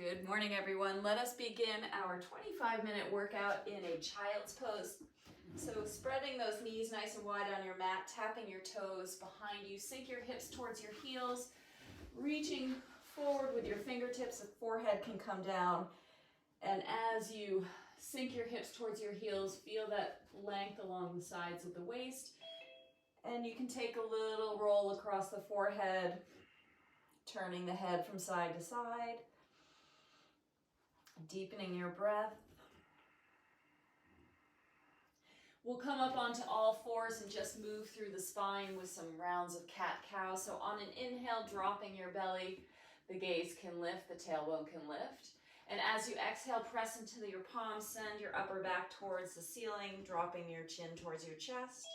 Good morning, everyone. Let us begin our 25-minute workout in a child's pose. So spreading those knees nice and wide on your mat, tapping your toes behind you, sink your hips towards your heels, reaching forward with your fingertips, the forehead can come down. And as you sink your hips towards your heels, feel that length along the sides of the waist. And you can take a little roll across the forehead, turning the head from side to side. Deepening your breath. We'll come up onto all fours and just move through the spine with some rounds of cat-cow. So on an inhale, dropping your belly, the gaze can lift, the tailbone can lift. And as you exhale, press into your palms, send your upper back towards the ceiling, dropping your chin towards your chest.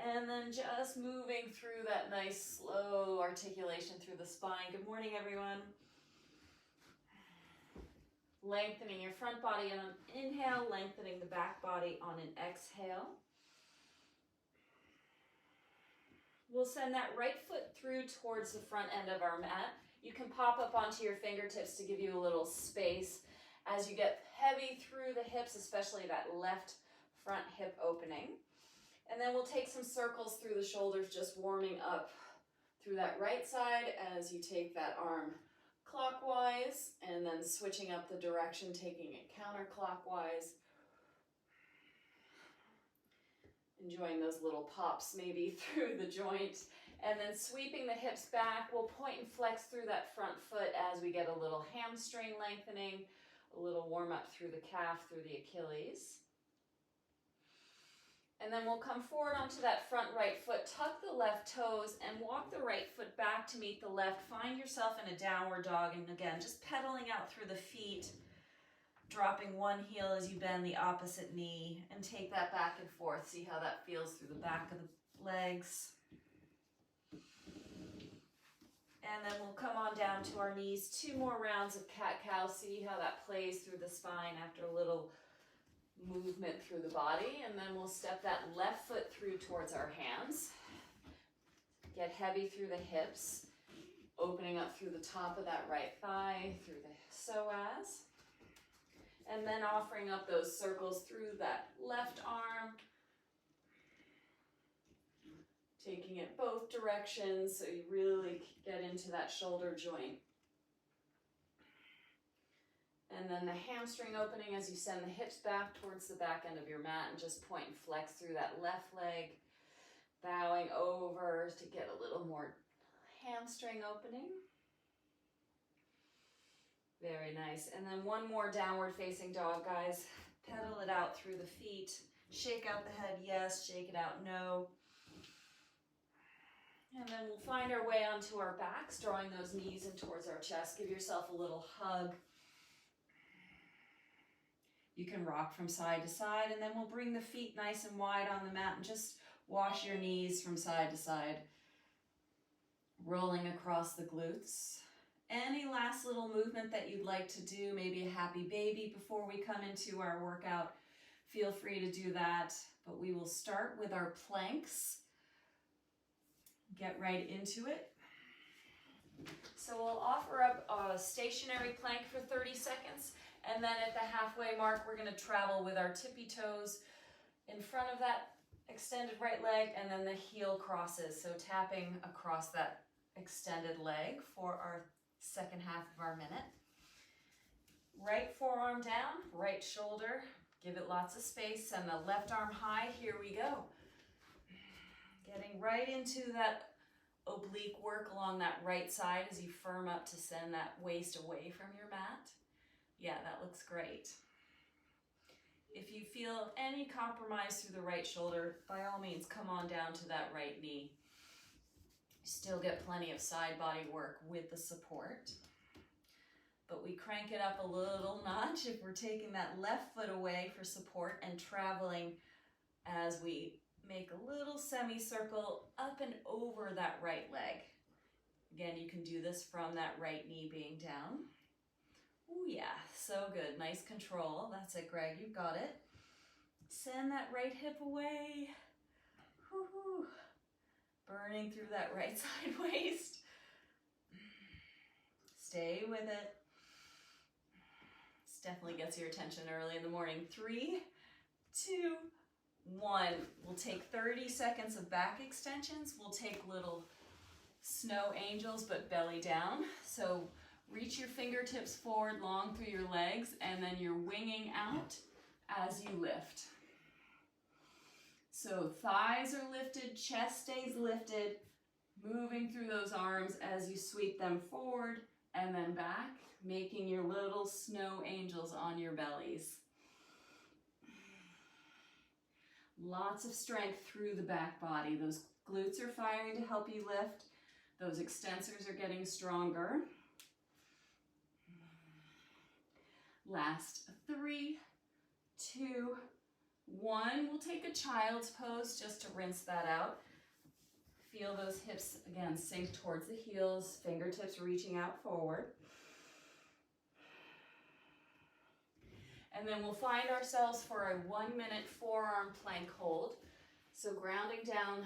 And then just moving through that nice slow articulation through the spine. Good morning, everyone. Lengthening your front body on an inhale, lengthening the back body on an exhale. We'll send that right foot through towards the front end of our mat. You can pop up onto your fingertips to give you a little space as you get heavy through the hips, especially that left front hip opening. And then we'll take some circles through the shoulders, just warming up through that right side as you take that arm clockwise and then switching up the direction, taking it counterclockwise. Enjoying those little pops maybe through the joint. And then sweeping the hips back, we'll point and flex through that front foot as we get a little hamstring lengthening, a little warm up through the calf, through the Achilles. And then we'll come forward onto that front right foot, tuck the left toes, and walk the right foot back to meet the left. Find yourself in a downward dog, and again, just pedaling out through the feet, dropping one heel as you bend the opposite knee, and take that back and forth. See how that feels through the back of the legs. And then we'll come on down to our knees. 2 more rounds of cat-cow. See how that plays through the spine after a little movement through the body, and then we'll step that left foot through towards our hands. Get heavy through the hips, opening up through the top of that right thigh, through the psoas, and then offering up those circles through that left arm, taking it both directions so you really get into that shoulder joint. And then the hamstring opening as you send the hips back towards the back end of your mat and just point and flex through that left leg, bowing over to get a little more hamstring opening. Very nice. And then one more downward facing dog, guys. Pedal it out through the feet. Shake out the head, yes. Shake it out, no. And then we'll find our way onto our backs, drawing those knees in towards our chest. Give yourself a little hug. You can rock from side to side, and then we'll bring the feet nice and wide on the mat and just wash your knees from side to side. Rolling across the glutes. Any last little movement that you'd like to do, maybe a happy baby before we come into our workout, feel free to do that. But we will start with our planks. Get right into it. So we'll offer up a stationary plank for 30 seconds. And then at the halfway mark, we're going to travel with our tippy toes in front of that extended right leg, and then the heel crosses. So tapping across that extended leg for our second half of our minute. Right forearm down, right shoulder. Give it lots of space. Send the left arm high. Here we go. Getting right into that oblique work along that right side as you firm up to send that waist away from your mat. Yeah, that looks great. If you feel any compromise through the right shoulder, by all means, come on down to that right knee. You still get plenty of side body work with the support. But we crank it up a little notch if we're taking that left foot away for support and traveling as we make a little semicircle up and over that right leg. Again, you can do this from that right knee being down. Oh yeah, so good. Nice control. That's it, Greg. You got it. Send that right hip away. Woo-hoo. Burning through that right side waist. Stay with it. Definitely gets your attention early in the morning. 3, 2, 1. We'll take 30 seconds of back extensions. We'll take little snow angels, but belly down. So reach your fingertips forward long through your legs, and then you're winging out as you lift. So thighs are lifted, chest stays lifted, moving through those arms as you sweep them forward and then back, making your little snow angels on your bellies. Lots of strength through the back body. Those glutes are firing to help you lift. Those extensors are getting stronger. Last 3, 2, 1. We'll take a child's pose just to rinse that out. Feel those hips again sink towards the heels, fingertips reaching out forward. And then we'll find ourselves for a 1-minute forearm plank hold. So grounding down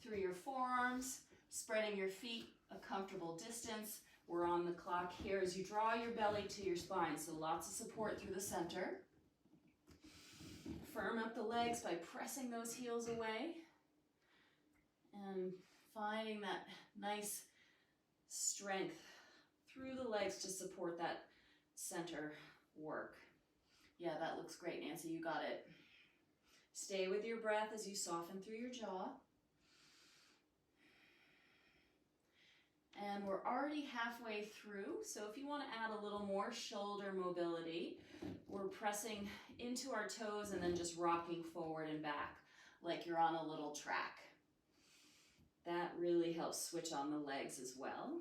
through your forearms, spreading your feet a comfortable distance. We're on the clock here as you draw your belly to your spine. So lots of support through the center. Firm up the legs by pressing those heels away. And finding that nice strength through the legs to support that center work. Yeah, that looks great, Nancy. You got it. Stay with your breath as you soften through your jaw. And we're already halfway through, so if you want to add a little more shoulder mobility, we're pressing into our toes and then just rocking forward and back like you're on a little track. That really helps switch on the legs as well.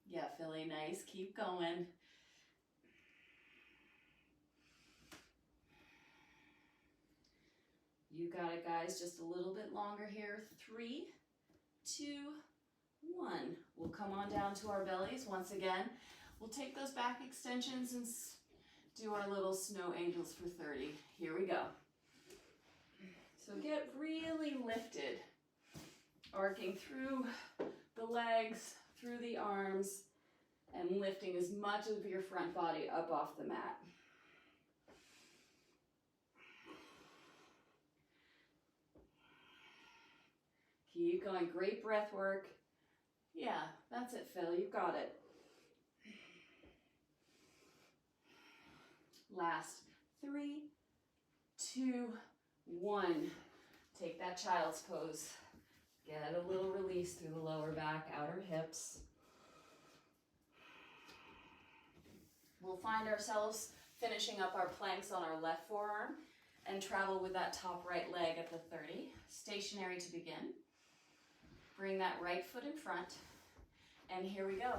Yeah, Philly, nice. Keep going. You got it, guys. Just a little bit longer here. 3, 2, 1. We'll come on down to our bellies once again. We'll take those back extensions and do our little snow angels for 30. Here we go. So get really lifted, arcing through the legs, through the arms, and lifting as much of your front body up off the mat. Keep going. Great breath work. Yeah, that's it, Phil. You got it. Last 3, 2, 1. Take that child's pose. Get a little release through the lower back, outer hips. We'll find ourselves finishing up our planks on our left forearm and travel with that top right leg at the 30. Stationary to begin. Bring that right foot in front. And here we go.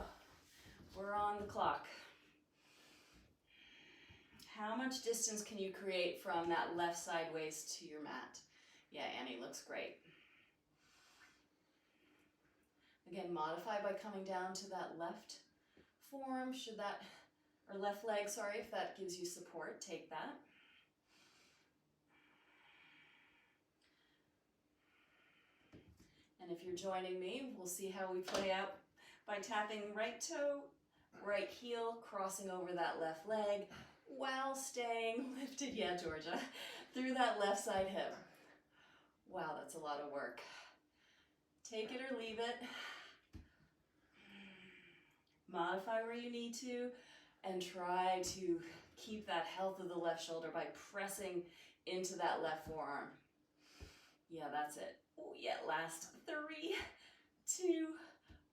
We're on the clock. How much distance can you create from that left side waist to your mat? Yeah, Annie, looks great. Again, modify by coming down to that left forearm, or left leg, sorry, if that gives you support, take that. And if you're joining me, we'll see how we play out by tapping right toe, right heel, crossing over that left leg, while staying lifted, yeah, Georgia, through that left side hip. Wow, that's a lot of work. Take it or leave it. Modify where you need to, and try to keep that health of the left shoulder by pressing into that left forearm. Yeah, that's it. Oh yeah, last 3, 2,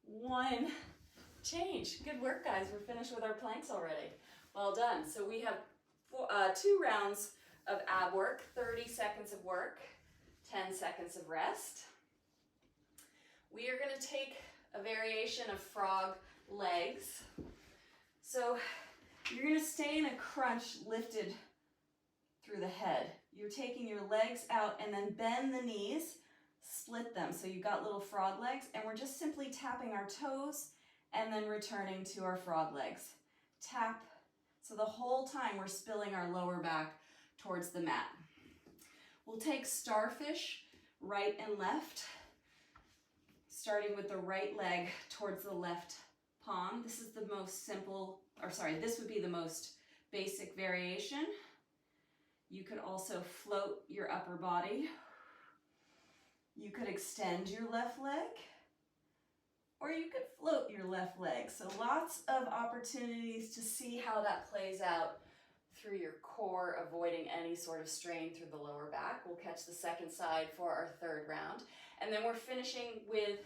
1. Change. Good work, guys. We're finished with our planks already. Well done. So we have 2 rounds of ab work, 30 seconds of work, 10 seconds of rest. We are going to take a variation of frog legs. So you're going to stay in a crunch lifted through the head. You're taking your legs out and then bend the knees, split them. So you've got little frog legs, and we're just simply tapping our toes and then returning to our frog legs. Tap. So the whole time we're spilling our lower back towards the mat. We'll take starfish, right and left, starting with the right leg towards the left palm. This is the most simple, or sorry, this would be the most basic variation. You could also float your upper body. You could extend your left leg, or you could float your left leg. So lots of opportunities to see how that plays out through your core, avoiding any sort of strain through the lower back. We'll catch the second side for our third round. And then we're finishing with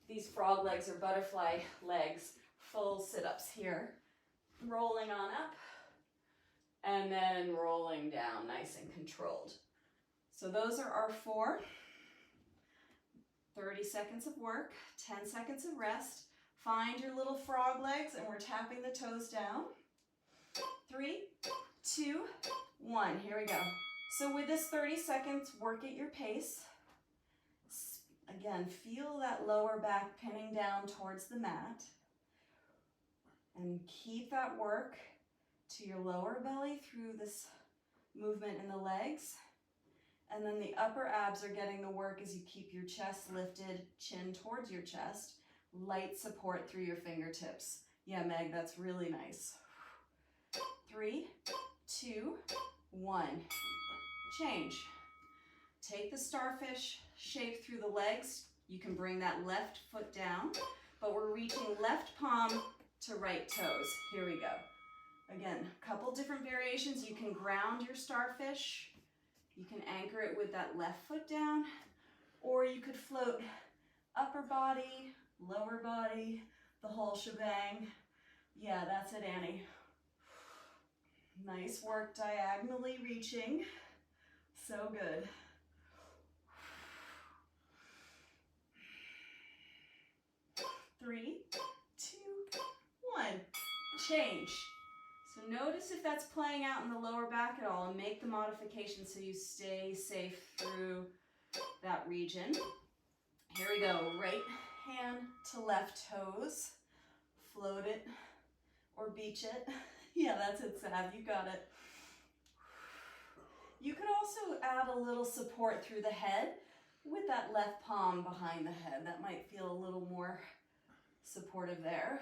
these frog legs or butterfly legs, full sit-ups here. Rolling on up, and then rolling down, nice and controlled. So those are our 4. 30 seconds of work, 10 seconds of rest. Find your little frog legs, and we're tapping the toes down. 3, 2, 1, here we go. So with this 30 seconds, work at your pace. Again, feel that lower back pinning down towards the mat. And keep that work to your lower belly through this movement in the legs. And then the upper abs are getting the work as you keep your chest lifted, chin towards your chest. Light support through your fingertips. Yeah, Meg, that's really nice. 3, 2, 1. Change. Take the starfish shape through the legs. You can bring that left foot down, but we're reaching left palm to right toes. Here we go. Again, a couple different variations. You can ground your starfish. You can anchor it with that left foot down, or you could float upper body, lower body, the whole shebang. Yeah, that's it, Annie. Nice work diagonally reaching. So good. Three, 2, 1. Change. So notice if that's playing out in the lower back at all, and make the modification so you stay safe through that region. Here we go. Right hand to left toes. Float it or beach it. Yeah, that's it, Sav. You got it. You could also add a little support through the head with that left palm behind the head. That might feel a little more supportive there.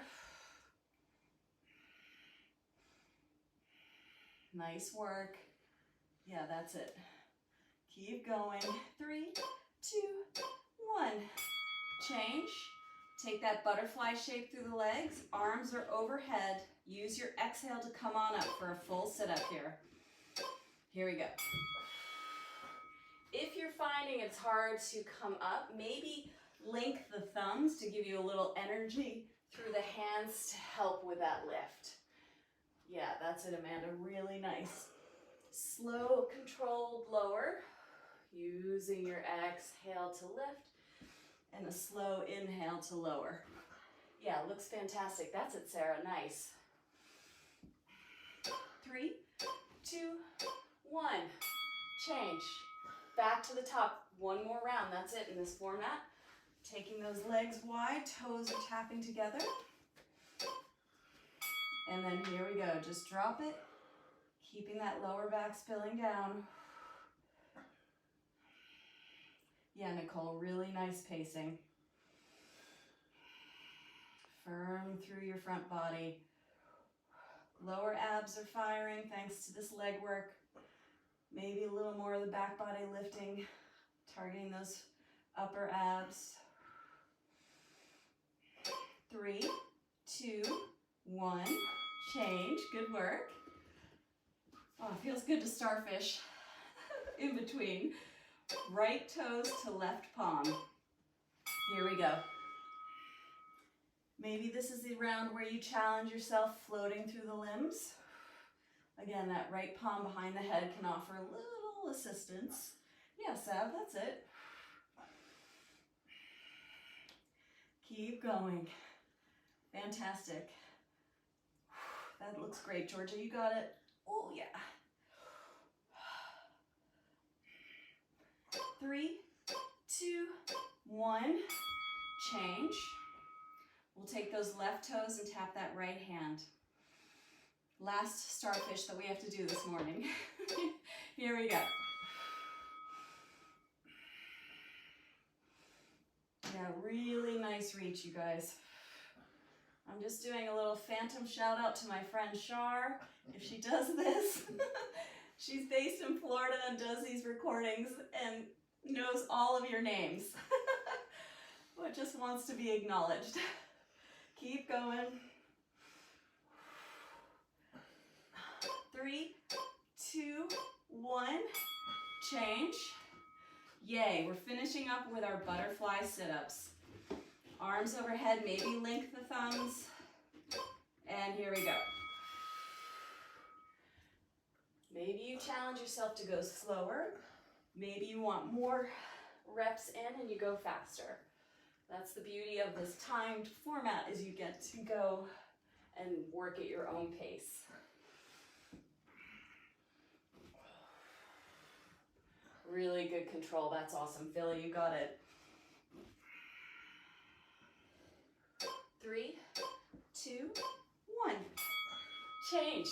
Nice work. Yeah, that's it. Keep going. 3, 2, 1. Change. Take that butterfly shape through the legs. Arms are overhead. Use your exhale to come on up for a full sit-up here. Here we go. If you're finding it's hard to come up, maybe link the thumbs to give you a little energy through the hands to help with that lift. Yeah, that's it, Amanda. Really nice. Slow, controlled lower, using your exhale to lift, and a slow inhale to lower. Yeah, looks fantastic. That's it, Sarah. Nice. 3, 2, 1. Change. Back to the top. One more round. That's it in this format. Taking those legs wide, toes are tapping together. And then here we go. Just drop it. Keeping that lower back spilling down. Yeah, Nicole, really nice pacing. Firm through your front body. Lower abs are firing thanks to this leg work. Maybe a little more of the back body lifting, targeting those upper abs. 3, 2, 1. Change. Good work. Oh, it feels good to starfish in between. Right toes to left palm. Here we go. Maybe this is the round where you challenge yourself floating through the limbs. Again, that right palm behind the head can offer a little assistance. Yeah, Sav, that's it. Keep going. Fantastic. That looks great, Georgia. You got it. Oh, yeah. 3, 2, 1. Change. We'll take those left toes and tap that right hand. Last starfish that we have to do this morning. Here we go. Yeah, really nice reach, you guys. I'm just doing a little phantom shout out to my friend Shar. If she does this, she's based in Florida and does these recordings and knows all of your names, but just wants to be acknowledged. Keep going. 3, 2, 1, change. Yay, we're finishing up with our butterfly sit-ups. Arms overhead, maybe link the thumbs. And here we go. Maybe you challenge yourself to go slower. Maybe you want more reps in and you go faster. That's the beauty of this timed format, is you get to go and work at your own pace. Really good control. That's awesome. Philly, you got it. 3, 2, 1. Change.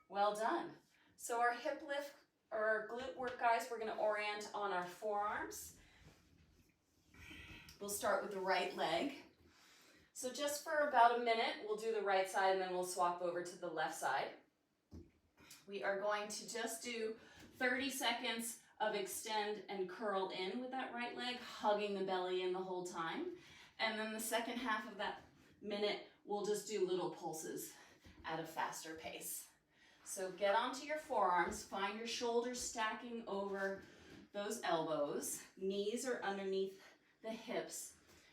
Well done. So our hip lift or our glute work, guys, we're going to orient on our forearms. We'll start with the right leg. So just for about a minute, we'll do the right side and then we'll swap over to the left side. We are going to just do 30 seconds of extend and curl in with that right leg, hugging the belly in the whole time. And then the second half of that minute, we'll just do little pulses at a faster pace. So get onto your forearms, find your shoulders stacking over those elbows, knees are underneath the hips.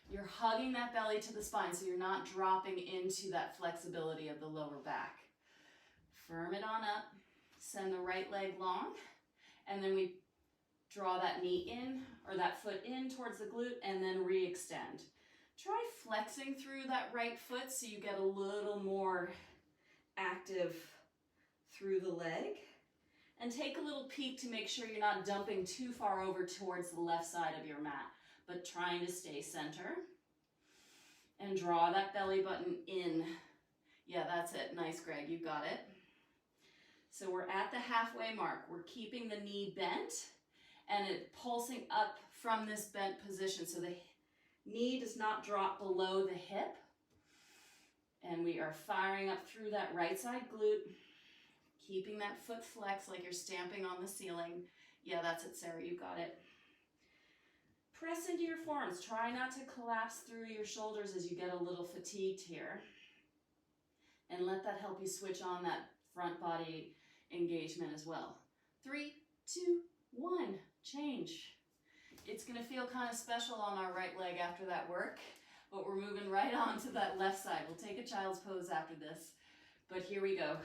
You're hugging that belly to the spine so you're not dropping into that flexibility of the lower back. Firm it on up, send the right leg long, and then we draw that knee in, or that foot in towards the glute, and then re-extend. Try flexing through that right foot so you get a little more active through the leg. And take a little peek to make sure you're not dumping too far over towards the left side of your mat, but trying to stay center. And draw that belly button in. Yeah, that's it. Nice, Greg. You got it. So we're at the halfway mark. We're keeping the knee bent and it pulsing up from this bent position. So the knee does not drop below the hip. And we are firing up through that right side glute, keeping that foot flexed like you're stamping on the ceiling. Yeah, that's it, Sarah. You got it. Press into your forearms. Try not to collapse through your shoulders as you get a little fatigued here. And let that help you switch on that front body engagement as well. 3, 2, 1, change. It's gonna feel kind of special on our right leg after that work, but we're moving right on to that left side. We'll take a child's pose after this, but here we go.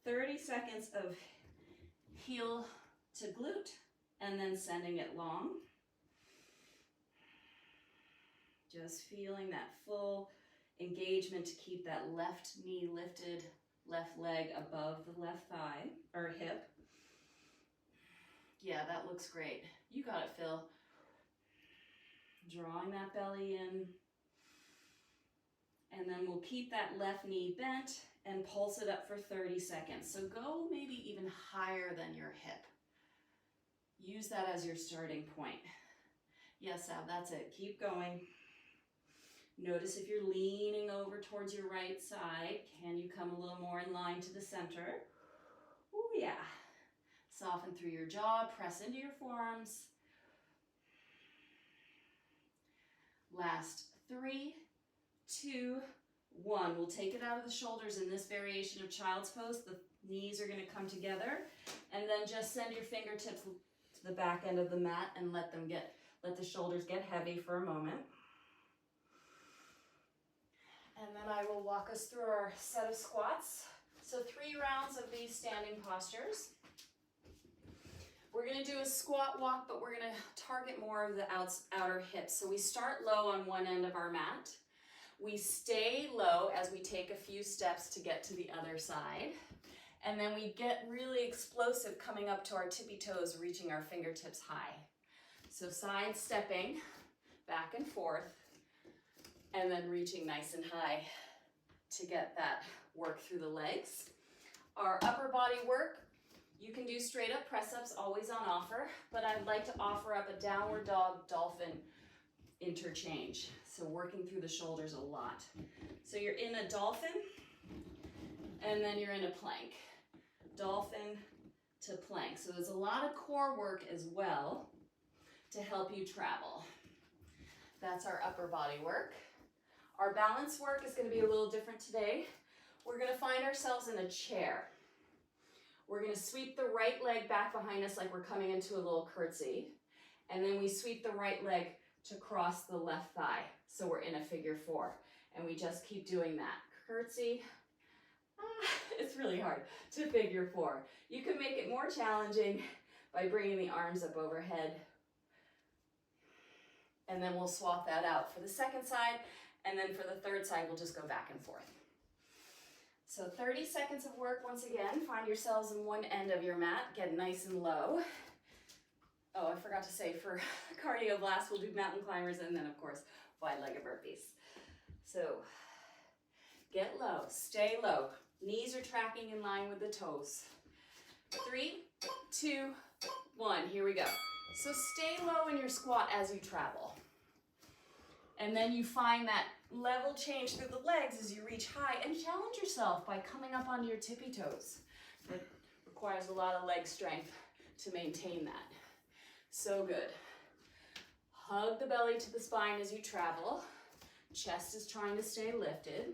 30 seconds of heel to glute, and then sending it long. Just feeling that full engagement to keep that left knee lifted, left leg above the left thigh or hip. Yeah, that looks great. You got it, Phil. Drawing that belly in. And then we'll keep that left knee bent and pulse it up for 30 seconds. So go maybe even higher than your hip. Use that as your starting point. Yes, Ab, that's it. Keep going. Notice if you're leaning over towards your right side, can you come a little more in line to the center? Oh yeah. Soften through your jaw, press into your forearms. Last 3, 2, 1. We'll take it out of the shoulders in this variation of child's pose. The knees are going to come together, and then just send your fingertips to the back end of the mat and let the shoulders get heavy for a moment. And then I will walk us through our set of squats. So 3 rounds of these standing postures. We're going to do a squat walk, but we're going to target more of the outer hips. So we start low on one end of our mat. We stay low as we take a few steps to get to the other side. And then we get really explosive coming up to our tippy toes, reaching our fingertips high. So side stepping back and forth, and then reaching nice and high to get that work through the legs. Our upper body work, you can do straight up press ups, always on offer, but I'd like to offer up a downward dog dolphin interchange. So working through the shoulders a lot. So you're in a dolphin, and then you're in a plank. Dolphin to plank. So there's a lot of core work as well to help you travel. That's our upper body work. Our balance work is going to be a little different today. We're going to find ourselves in a chair. We're going to sweep the right leg back behind us like we're coming into a little curtsy. And then we sweep the right leg to cross the left thigh. So we're in a figure four. And we just keep doing that. Curtsy. It's really hard to figure four. You can make it more challenging by bringing the arms up overhead. And then we'll swap that out for the second side. And then for the third side, we'll just go back and forth. So 30 seconds of work once again. Find yourselves in one end of your mat. Get nice and low. Oh, I forgot to say, for cardio blast, we'll do mountain climbers and then, of course, wide-legged burpees. So get low, stay low. Knees are tracking in line with the toes. 3, 2, 1, here we go. So stay low in your squat as you travel. And then you find that level change through the legs as you reach high, and challenge yourself by coming up onto your tippy toes. It requires a lot of leg strength to maintain that. So good. Hug the belly to the spine as you travel. Chest is trying to stay lifted.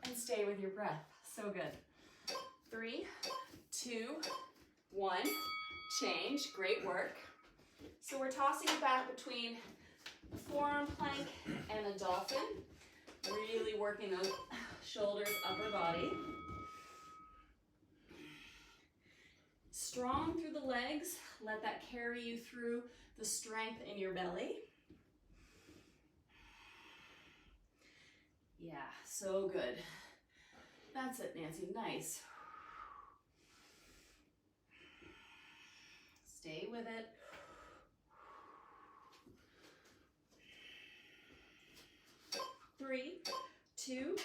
And stay with your breath. So good. 3, 2, 1. Change. Great work. So we're tossing it back between a forearm plank and a dolphin. Really working those shoulders, upper body. Strong through the legs. Let that carry you through the strength in your belly. Yeah, so good. That's it, Nancy. Nice. Stay with it. Three, 2,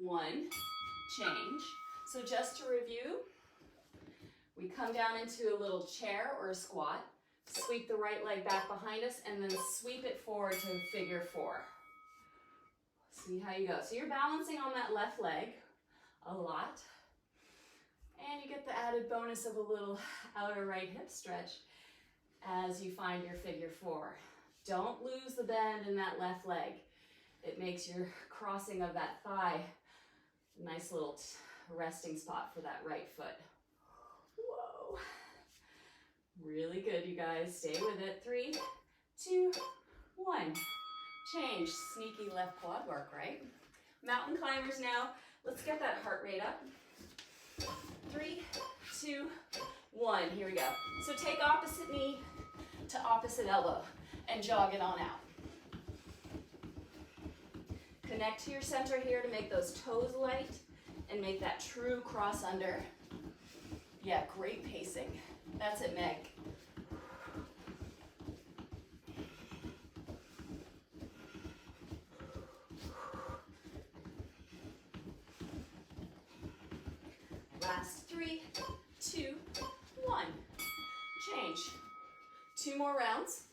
1. Change. So just to review, we come down into a little chair or a squat, sweep the right leg back behind us, and then sweep it forward to figure four. See how you go. So you're balancing on that left leg a lot. And you get the added bonus of a little outer right hip stretch as you find your figure four. Don't lose the bend in that left leg. It makes your crossing of that thigh a nice little resting spot for that right foot. Whoa. Really good, you guys. Stay with it. 3, 2, 1. Change. Sneaky left quad work, right? Mountain climbers now. Let's get that heart rate up. 3, 2, 1. Here we go. So take opposite knee to opposite elbow and jog it on out. Connect to your center here to make those toes light and make that true cross under. Yeah, great pacing. That's it, Meg. Last 3, 2, 1. Change. 2 more rounds.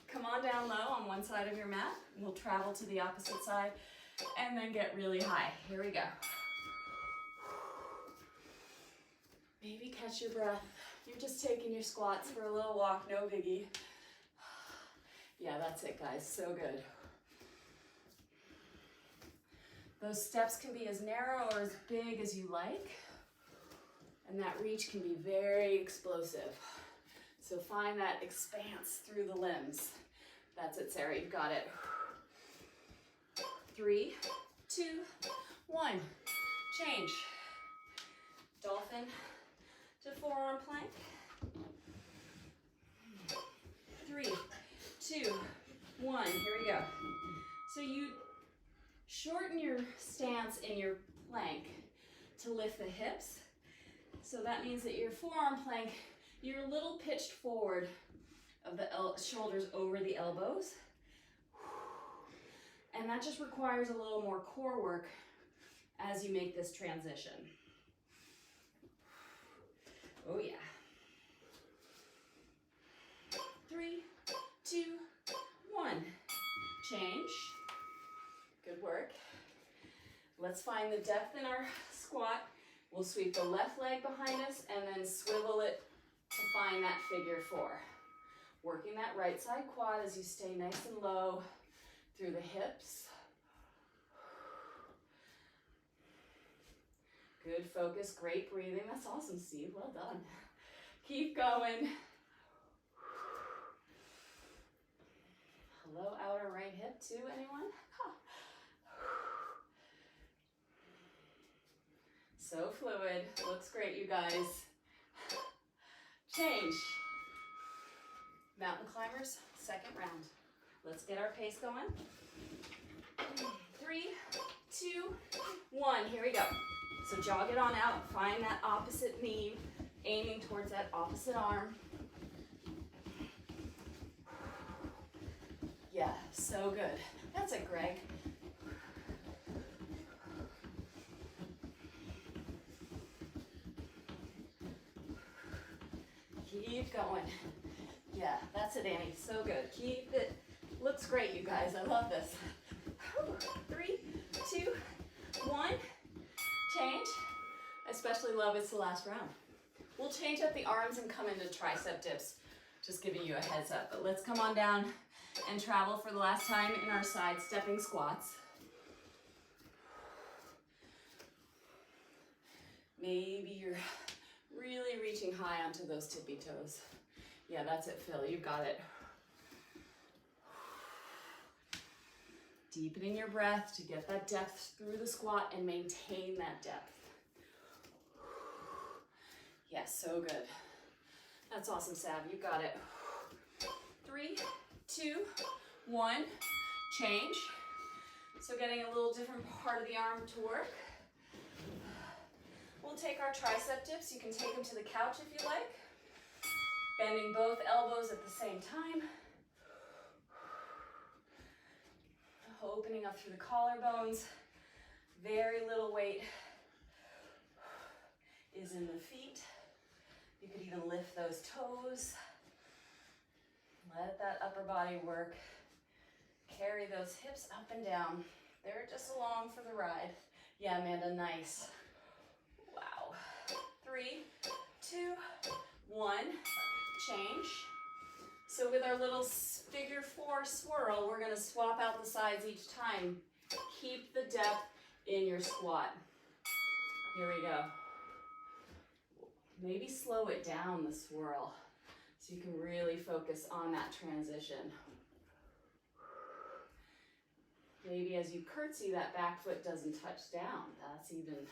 Come on down low on one side of your mat. We'll travel to the opposite side and then get really high. Here we go. Maybe catch your breath. You're just taking your squats for a little walk, no biggie. Yeah, that's it, guys. So good. Those steps can be as narrow or as big as you like. And that reach can be very explosive. So find that expanse through the limbs. That's it, Sarah, you've got it. 3, 2, 1. Change. Dolphin to forearm plank. 3, 2, 1. Here we go. So you shorten your stance in your plank to lift the hips. So that means that your forearm plank, you're a little pitched forward of the shoulders over the elbows. And that just requires a little more core work as you make this transition. Oh yeah. 3, 2, 1. Change. Good work. Let's find the depth in our squat. We'll sweep the left leg behind us and then swivel it to find that figure 4. Working that right side quad as you stay nice and low through the hips. Good focus, great breathing. That's awesome, Steve. Well done. Keep going. Hello, outer right hip too, anyone? So fluid. Looks great, you guys. Change. Mountain climbers, second round. Let's get our pace going. 3, 2, 1. Here we go. So jog it on out. Find that opposite knee, aiming towards that opposite arm. Yeah, so good. That's it, Greg. Keep going. Yeah, that's it, Annie. So good. Keep it. Looks great, you guys. I love this. 3, 2, 1. Change. I especially love it's the last round. We'll change up the arms and come into tricep dips. Just giving you a heads up. But let's come on down and travel for the last time in our side stepping squats. Maybe you're really reaching high onto those tippy toes. Yeah, that's it, Phil. You got it. Deepening your breath to get that depth through the squat and maintain that depth. Yes, so good. That's awesome, Sav. You got it. 3, 2, 1. Change. So getting a little different part of the arm to work. We'll take our tricep dips. You can take them to the couch if you like. Bending both elbows at the same time. Opening up through the collarbones. Very little weight is in the feet. You could even lift those toes. Let that upper body work. Carry those hips up and down. They're just along for the ride. Yeah, Amanda, nice. Wow. 3, 2, 1. Change. So with our little figure 4 swirl, we're going to swap out the sides each time. Keep the depth in your squat. Here we go. Maybe slow it down, the swirl, so you can really focus on that transition. Maybe as you curtsy, that back foot doesn't touch down. That's even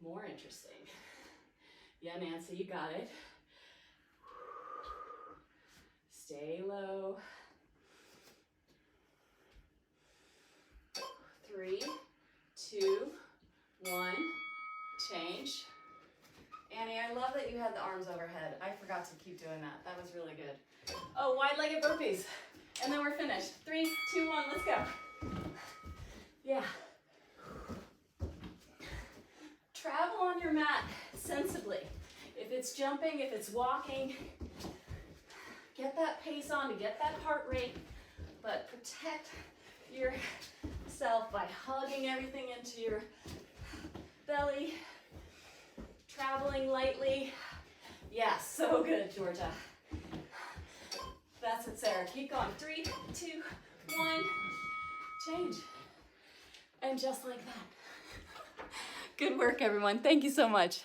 more interesting. Yeah, Nancy, you got it. Stay low. 3, 2, 1. Change. Annie, I love that you had the arms overhead. I forgot to keep doing that. That was really good. Oh, wide-legged burpees. And then we're finished. 3, 2, 1, let's go. Yeah. Travel on your mat sensibly. If it's jumping, if it's walking, get that pace on to get that heart rate, but protect yourself by hugging everything into your belly. Traveling lightly. Yeah, so good, Georgia. That's it, Sarah. Keep going. 3, 2, 1. Change. And just like that. Good work, everyone. Thank you so much.